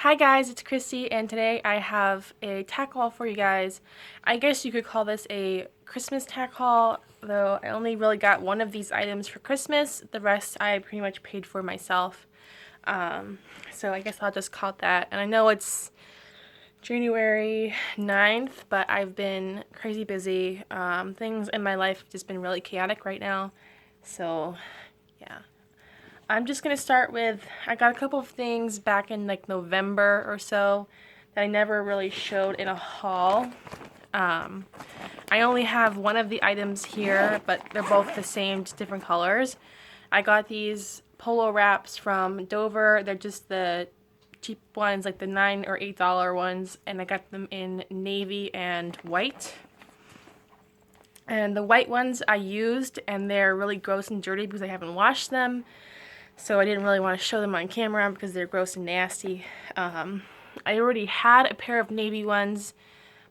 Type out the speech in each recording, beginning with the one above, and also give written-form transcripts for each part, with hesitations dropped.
Hi guys, it's Christy, and today I have a tack haul for you guys. I guess you could call this a Christmas tack haul, though I only really got one of these items for Christmas. The rest I pretty much paid for myself. So I guess I'll just call it that. And I know it's January 9th, but I've been crazy busy. Things in my life have just been really chaotic right now. So, yeah. I'm just going to start with, I got a couple of things back in like November or so that I never really showed in a haul. I only have one of the items here, but they're both the same, just different colors. I got these polo wraps from Dover. They're just the cheap ones, like the $9 or $8 ones, and I got them in navy and white. And the white ones I used, and they're really gross and dirty because I haven't washed them. So I didn't really want to show them on camera because they're gross and nasty. I already had a pair of navy ones,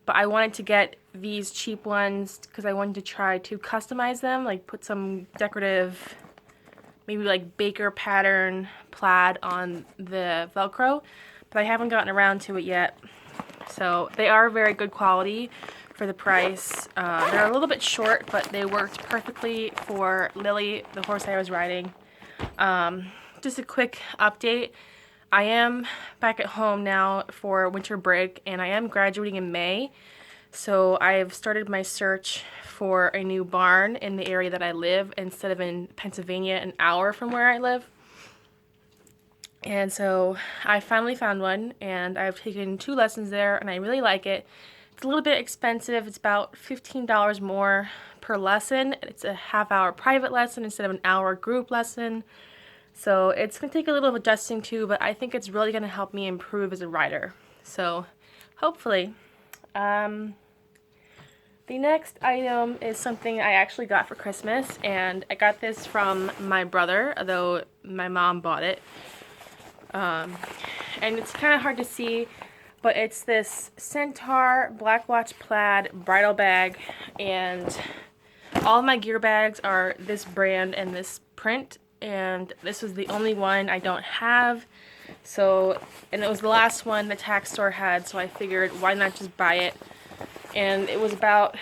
but I wanted to get these cheap ones because I wanted to try to customize them, like put some decorative, maybe like baker pattern plaid on the Velcro, but I haven't gotten around to it yet. So they are very good quality for the price. They're a little bit short, but they worked perfectly for Lily, the horse I was riding. Just a quick update. I am back at home now for winter break, and I am graduating in May. So I have started my search for a new barn in the area that I live instead of in Pennsylvania, an hour from where I live. And so I finally found one, and I've taken 2 lessons there, and I really like it. It's a little bit expensive. It's about $15 more per lesson. It's a half-hour private lesson instead of an hour group lesson. So it's going to take a little adjusting to, but I think it's really going to help me improve as a rider. So hopefully. The next item is something I actually got for Christmas, and I got this from my brother, although my mom bought it. And it's kind of hard to see, but it's this Centaur Black Watch Plaid bridle bag, and all of my gear bags are this brand and this print, and this was the only one I don't have. So, and it was the last one the tack store had, so I figured why not just buy it. And it was about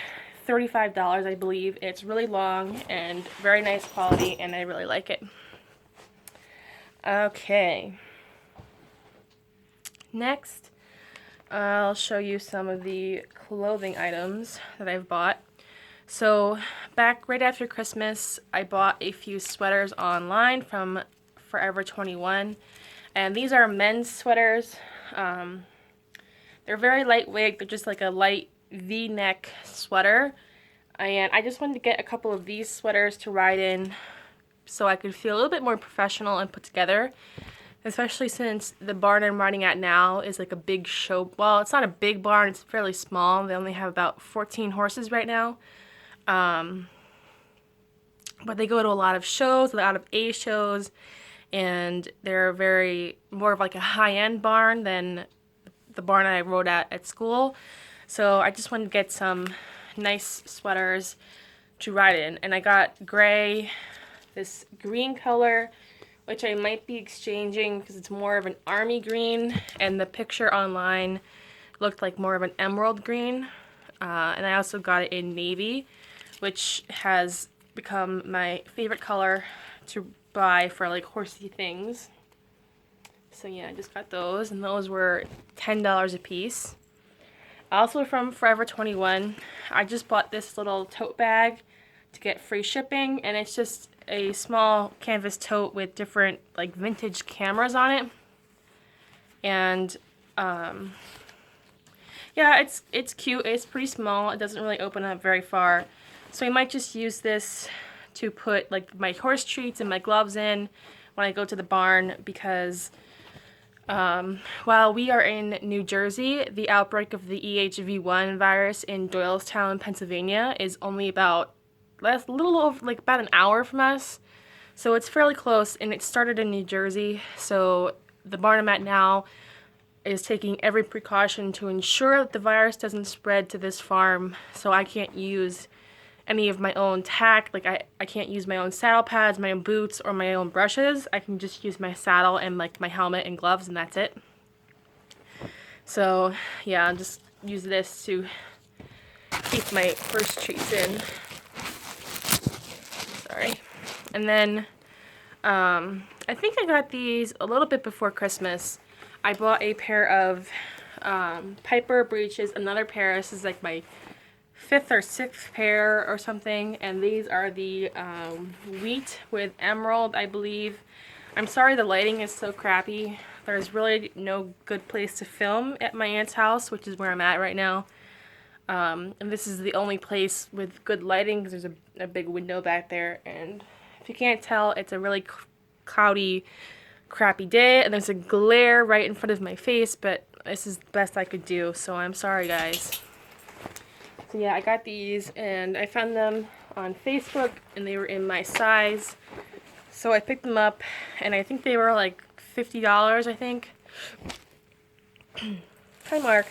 $35, I believe. It's really long and very nice quality, and I really like it. Okay. Next, I'll show you some of the clothing items that I've bought. So back right after Christmas, I bought a few sweaters online from Forever 21, and these are men's sweaters. They're very lightweight. They're just like a light V-neck sweater, and I just wanted to get a couple of these sweaters to ride in so I could feel a little bit more professional and put together, especially since the barn I'm riding at now is like a big show. Well, it's not a big barn, it's fairly small. They only have about 14 horses right now. But they go to a lot of shows, a lot of A shows, and they're more of like a high-end barn than the barn I rode at school. So I just wanted to get some nice sweaters to ride in. And I got gray, this green color, which I might be exchanging because it's more of an army green, and the picture online looked like more of an emerald green. And I also got it in navy, which has become my favorite color to buy for like horsey things. So yeah, I just got those, and those were $10 a piece. Also from Forever 21, I just bought this little tote bag to get free shipping, and it's just a small canvas tote with different like vintage cameras on it. And yeah, it's cute. It's pretty small. It doesn't really open up very far. So I might just use this to put like my horse treats and my gloves in when I go to the barn, because while we are in New Jersey, the outbreak of the EHV1 virus in Doylestown, Pennsylvania is only about a little over like about an hour from us. So it's fairly close, and it started in New Jersey. So the barn I'm at now is taking every precaution to ensure that the virus doesn't spread to this farm, so I can't use any of my own tack. Like I can't use my own saddle pads, my own boots, or my own brushes. I can just use my saddle and like my helmet and gloves, and that's it. So yeah, I'll just use this to keep my first treats in. Sorry. And then I think I got these a little bit before Christmas. I bought a pair of Piper breeches, another pair. This is like my 5th or 6th pair or something, and these are the wheat with emerald, I believe. I'm sorry the lighting is so crappy. There's really no good place to film at my aunt's house, which is where I'm at right now. And this is the only place with good lighting because there's a big window back there, and if you can't tell, it's a really cloudy, crappy day, and there's a glare right in front of my face, but this is the best I could do, so I'm sorry, guys. So yeah, I got these, and I found them on Facebook, and they were in my size, so I picked them up, and I think they were like $50, I think. Hi, Mark.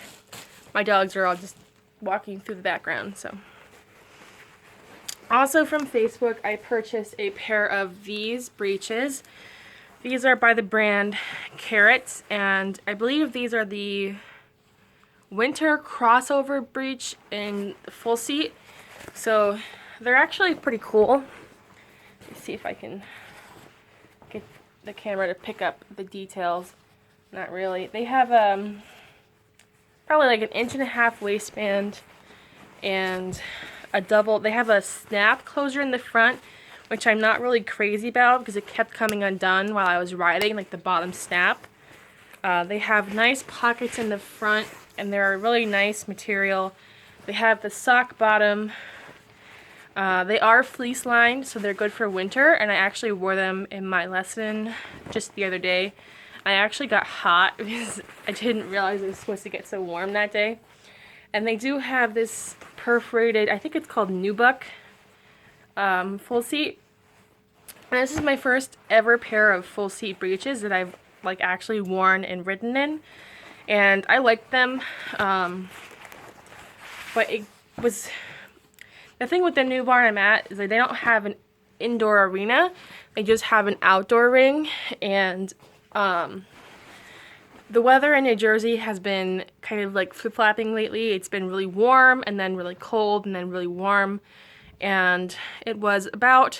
My dogs are all just walking through the background, so. Also from Facebook, I purchased a pair of these breeches. These are by the brand Carrots, and I believe these are the winter crossover breech in full seat. So they're actually pretty cool. Let's see if I can get the camera to pick up the details. Not really. They have probably like 1.5 inch waistband and they have a snap closure in the front, which I'm not really crazy about because it kept coming undone while I was riding, like the bottom snap. They have nice pockets in the front, and they're a really nice material. They have the sock bottom. They are fleece lined, so they're good for winter, and I actually wore them in my lesson just the other day. I actually got hot because I didn't realize it was supposed to get so warm that day. And they do have this perforated, I think it's called nubuck, full seat. And this is my first ever pair of full seat breeches that I've like actually worn and ridden in. And I liked them. But it was, the thing with the new barn I'm at is that they don't have an indoor arena. They just have an outdoor ring. And the weather in New Jersey has been kind of like flip-flopping lately. It's been really warm and then really cold and then really warm. And it was about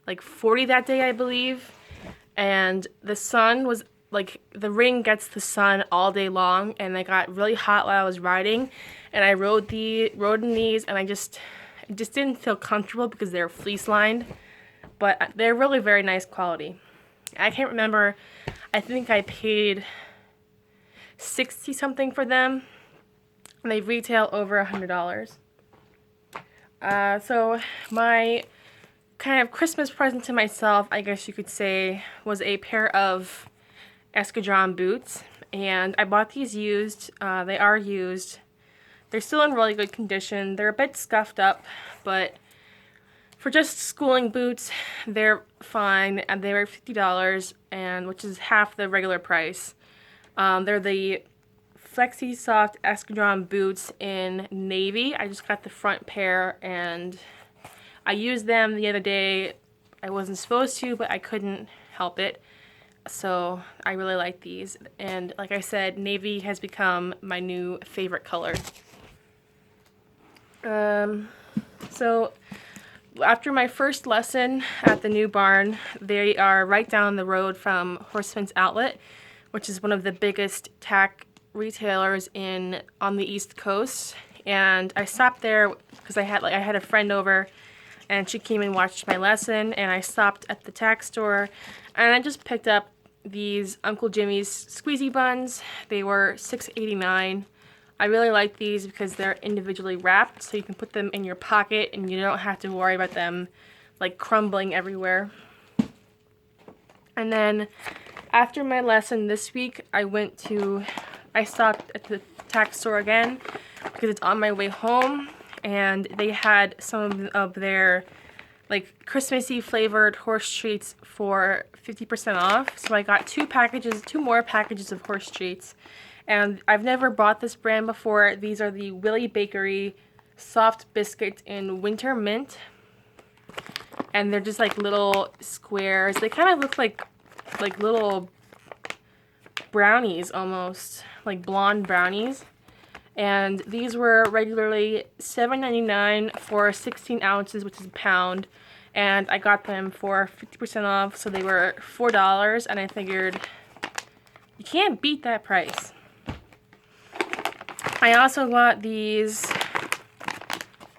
like 40 that day, I believe. And the sun was like, the ring gets the sun all day long, and it got really hot while I was riding. And I rode in these, and it just didn't feel comfortable because they're fleece lined. But they're really very nice quality. I can't remember, I think I paid 60 something for them, and they retail over $100. So my kind of Christmas present to myself, I guess you could say, was a pair of Escadron boots, and I bought these used. They are used. They're still in really good condition. They're a bit scuffed up, but for just schooling boots, they're fine, and they were $50, and which is half the regular price. They're the Flexi Soft Escadron boots in navy. I just got the front pair, and I used them the other day. I wasn't supposed to, but I couldn't help it. So I really like these. And like I said, navy has become my new favorite color. So after my first lesson at the new barn, they are right down the road from Horseman's Outlet, which is one of the biggest tack retailers on the East Coast. And I stopped there because I had a friend over, and she came and watched my lesson, and I stopped at the tack store, and I just picked up these Uncle Jimmy's squeezy buns. They were $6.89. I really like these because they're individually wrapped, so you can put them in your pocket and you don't have to worry about them like crumbling everywhere. And then after my lesson this week, I stopped at the tack store again because it's on my way home, and they had some of their like Christmassy flavored horse treats for 50% off. So I got two more packages of horse treats. And I've never bought this brand before. These are the Willy Bakery soft biscuits in winter mint. And they're just like little squares. They kind of look like little brownies almost, like blonde brownies. And these were regularly $7.99 for 16 ounces, which is a pound. And I got them for 50% off, so they were $4. And I figured, you can't beat that price. I also got these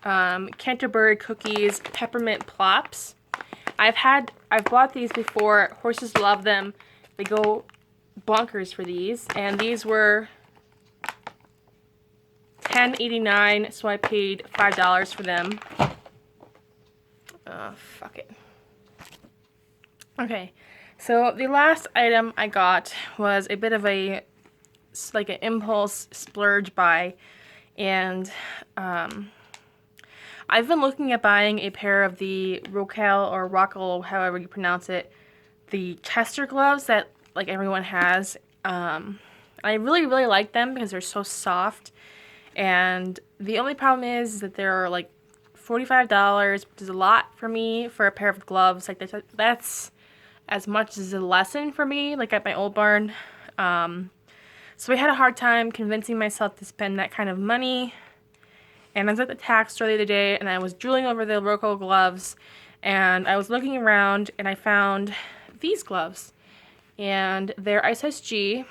Canterbury Cookies Peppermint Plops. I've bought these before. Horses love them. They go bonkers for these. And these were $10.89, so I paid $5 for them. Fuck it. Okay, so the last item I got was a bit of an impulse splurge buy, and I've been looking at buying a pair of the Rockel, however you pronounce it, the Chester gloves that like everyone has. I really like them because they're so soft. And the only problem is that they're like $45, which is a lot for me for a pair of gloves. Like that's as much as a lesson for me, like at my old barn. So I had a hard time convincing myself to spend that kind of money. And I was at the Tack store the other day, and I was drooling over the Rocco gloves, and I was looking around, and I found these gloves. And they're ISSG,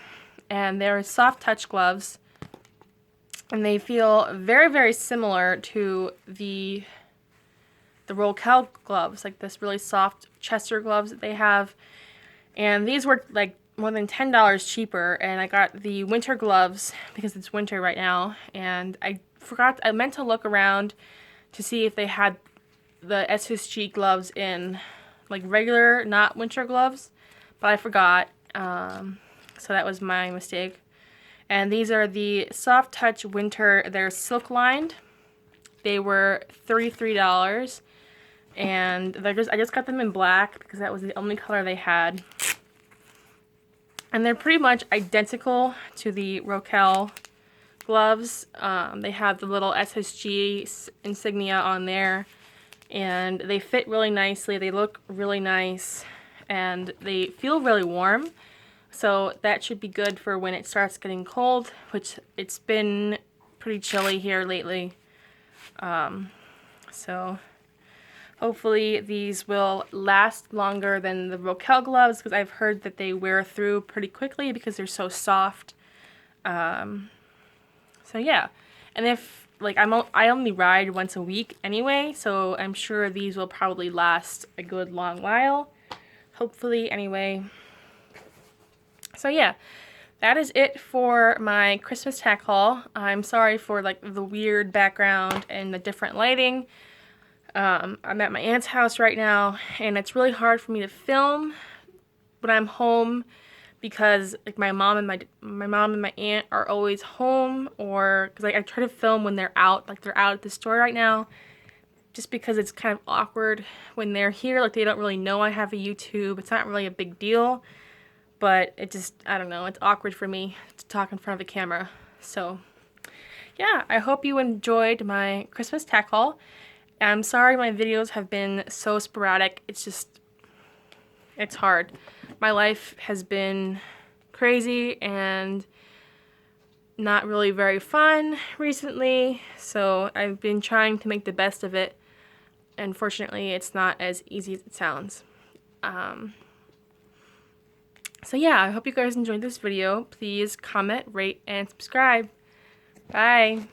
and they're soft touch gloves. And they feel very similar to the Rockel gloves, like this really soft Chester gloves that they have. And these were like more than $10 cheaper, and I got the winter gloves because it's winter right now. And I meant to look around to see if they had the SSG gloves in like regular, not winter gloves, but I forgot. So that was my mistake. And these are the Soft Touch Winter. They're silk lined. They were $33. And I just got them in black because that was the only color they had. And they're pretty much identical to the Rockel gloves. They have the little SSG insignia on there. And they fit really nicely. They look really nice. And they feel really warm. So that should be good for when it starts getting cold, which it's been pretty chilly here lately. So hopefully these will last longer than the Rockel gloves, because I've heard that they wear through pretty quickly because they're so soft. So yeah, and if like I only ride once a week anyway, so I'm sure these will probably last a good long while. Hopefully, anyway. So yeah, that is it for my Christmas tack haul. I'm sorry for like the weird background and the different lighting. I'm at my aunt's house right now, and it's really hard for me to film when I'm home because like my mom and my aunt are always home, or because like I try to film when they're out, like they're out at the store right now, just because it's kind of awkward when they're here. Like they don't really know I have a YouTube. It's not really a big deal. But it just, I don't know, it's awkward for me to talk in front of a camera. So, yeah, I hope you enjoyed my Christmas tack haul. I'm sorry my videos have been so sporadic. It's hard. My life has been crazy and not really very fun recently. So I've been trying to make the best of it. Unfortunately, it's not as easy as it sounds. So yeah, I hope you guys enjoyed this video. Please comment, rate, and subscribe. Bye!